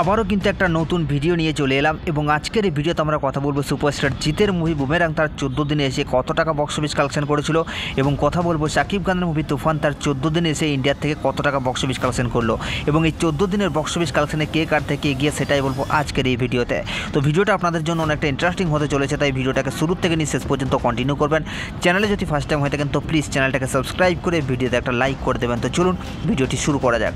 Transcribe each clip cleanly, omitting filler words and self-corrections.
আবারও কিন্তু একটা নতুন ভিডিও নিয়ে চলে এলাম এবং আজকের এই ভিডিওতে আমরা কথা বলবো সুপারস্টার জিতের মুভি বুমেরাং তার 14 দিনে এসে কত টাকা বক্স অফিস কালেকশন করেছিল এবং কথা বলবো শাকিব খানের মুভি তুফান তার 14 দিনে এসে ইন্ডিয়া থেকে কত টাকা বক্স অফিস কালেকশন করলো এবং এই 14 দিনের বক্স অফিস কালেকশনে কে কার থেকে এগিয়ে সেটাই বলবো আজকের এই ভিডিওতে। তো ভিডিওটা আপনাদের জন্য অনেকটা ইন্টারেস্টিং হতে চলেছে, তাই ভিডিওটাকে শুরু থেকে নিয়ে শেষ পর্যন্ত কন্টিনিউ করবেন। চ্যানেলে যদি ফার্স্ট টাইম হয়ে থাকেন তো প্লিজ চ্যানেলটাকে সাবস্ক্রাইব করে ভিডিওতে একটা লাইক করে দেবেন। তো চলুন ভিডিওটি শুরু করা যাক।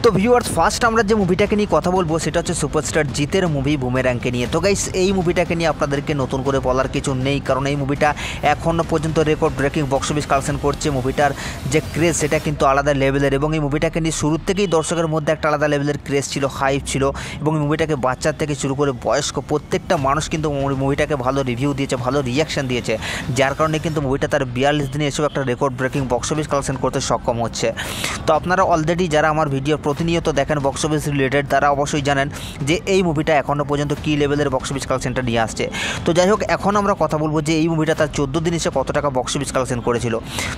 তো ভিউয়ার্স, ফার্স্ট আমরা যে মুভিটাকে নিয়ে কথা বলবো সেটা হচ্ছে সুপারস্টার জিতের মুভি বুমেরাংকে নিয়ে। তো গাইস, এই মুভিটাকে নিয়ে আপনাদেরকে নতুন করে বলার কিছু নেই, কারণ এই মুভিটা এখনও পর্যন্ত record breaking box office collection করছে। মুভিটার যে ক্রেজ সেটা কিন্তু আলাদা লেভেলের এবং এই মুভিটাকে নিয়ে শুরুর থেকেই দর্শকের মধ্যে একটা আলাদা লেভেলের ক্রেজ ছিল, হাইপ ছিল এবং এই মুভিটাকে বাচ্চার থেকে শুরু করে বয়স্ক প্রত্যেকটা মানুষ কিন্তু মুভিটাকে ভালো রিভিউ দিয়েছে, ভালো রিয়াকশান দিয়েছে, যার কারণে কিন্তু মুভিটা তার 42 দিনে এসেও একটা record breaking box office collection করতে সক্ষম হচ্ছে। তো আপনারা অলরেডি যারা আমার ভিডিও প্রতিনিয়ত দেখেন বক্স অফিস রিলেটেড, তারা অবশ্যই জানেন যে এই মুভিটা এখনও পর্যন্ত কী লেভেলের বক্স অফিস কালেকশনটা নিয়ে আসছে। তো যাই হোক, এখন আমরা কথা বলবো যে এই মুভিটা তার 14 দিন এসে কত টাকা বক্স অফিস কালেকশন করেছিল।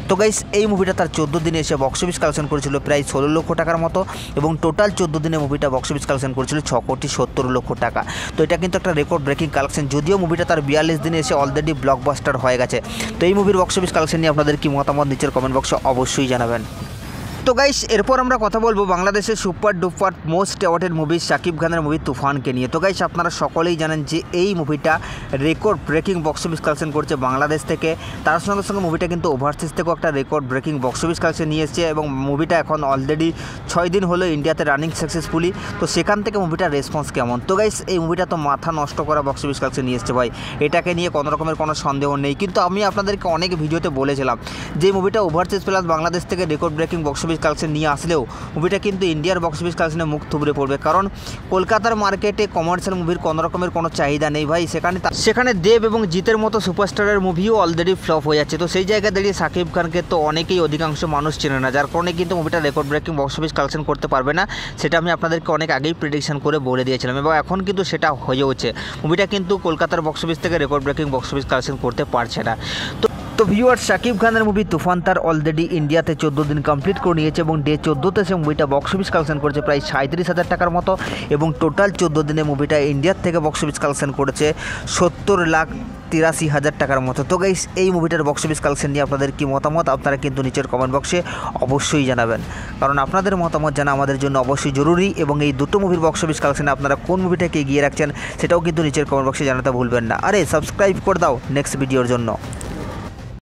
তো গাইস, এই মুভিটা তার 14 দিনে এসে বক্স অফিস কালেকশন করেছিল প্রায় 16 লক্ষ টাকার মতো এবং টোটাল 14 দিনে মুভিটা বক্স অফিস কালেকশন করেছিল 6,70,00,000 টাকা। তো এটা কিন্তু একটা রেকর্ড ব্রেকিং কালেকশন, যদিও মুভিটা তার 42 দিনে এসে অলরেডি ব্লকবাস্টার হয়ে গেছে। তো এই মুভির বক্স অফিস কালেকশন নিয়ে আপনাদের কি মতামত নিচের কমেন্ট বক্সে অবশ্যই জানাবেন। তো গাইস, এরপর আমরা কথা বলবো বাংলাদেশের super duper most awarded movie Shakib খানের মুভি তুফানকে নিয়ে। তো গাইস, আপনারা সকলেই জানেন যে এই মুভিটা record breaking box office collection করছে বাংলাদেশ থেকে, তার সঙ্গে সঙ্গে মুভিটা কিন্তু ওভারসিজ থেকেও একটা record breaking box office collection নিয়ে এসেছে এবং মুভিটা এখন অলরেডি 6 দিন হলো ইন্ডিয়াতে রানিং সাকসেসফুলি। তো সেখান থেকে মুভিটার রেসপন্স কেমন? তো গাইস, এই মুভিটা তো মাথা নষ্ট করা বক্স অফিস কালেকশন নিয়ে এসেছে ভাই, এটাকে নিয়ে কোনো রকমের কোনো সন্দেহ নেই। কিন্তু আমি আপনাদেরকে অনেক ভিডিওতে বলেছিলাম যে মুভিটা ওভারসিজ প্লাস বাংলাদেশ থেকে record breaking box office collection নিয়ে আসলেও মুভিটা কিন্তু ইন্ডিয়ার বক্স অফিস কালেকশনে মুখ থুবড়ে পড়বে, কারণ কলকাতার মার্কেটে কমার্শিয়াল মুভির কোনো রকমের কোনো চাহিদা নেই ভাই। সেখানে দেব এবং জিতের মতো সুপারস্টারের মুভিও অলরেডি ফ্লপ হয়ে যাচ্ছে। তো সেই জায়গায় দাঁড়িয়ে শাকিব খানকে তো অনেকেই অধিকাংশ মানুষ চেনে না, যার কারণে কিন্তু মুভিটা record breaking box office collection করতে পারবে না। সেটা আমি আপনাদেরকে অনেক আগেই প্রেডিকশন করে বলে দিয়েছিলাম এবং এখন কিন্তু সেটা হয়েওছে। মুভিটা কিন্তু কলকাতার বক্স অফিস থেকে record breaking box office collection করতে পারছে না। তো ভিউয়ার্স, শাকিব খানের মুভি তুফান তার অলরেডি ইন্ডিয়াতে 14 দিন কমপ্লিট করে নিয়েছে এবং ডে 14তে সে মুভিটা বক্স অফিস কালেকশন করেছে প্রায় 37,000 টাকার মতো এবং টোটাল 14 দিনে মুভিটা ইন্ডিয়ার থেকে বক্স অফিস কালেকশন করেছে 70,83,000 টাকার মতো। তো গাইস, এই মুভিটার বক্স অফিস কালেকশন নিয়ে আপনাদের কি মতামত আপনারা কিন্তু নিচের কমেন্ট বক্সে অবশ্যই জানাবেন, কারণ আপনাদের মতামত জানা আমাদের জন্য অবশ্যই জরুরি এবং এই দুটো মুভির বক্স অফিস কালেকশনে আপনারা কোন মুভিটাকে এগিয়ে রাখছেন সেটাও কিন্তু নিচের কমেন্ট বক্সে জানাতে ভুলবেন না। আরে সাবস্ক্রাইব করে দাও নেক্সট ভিডিওর জন্য।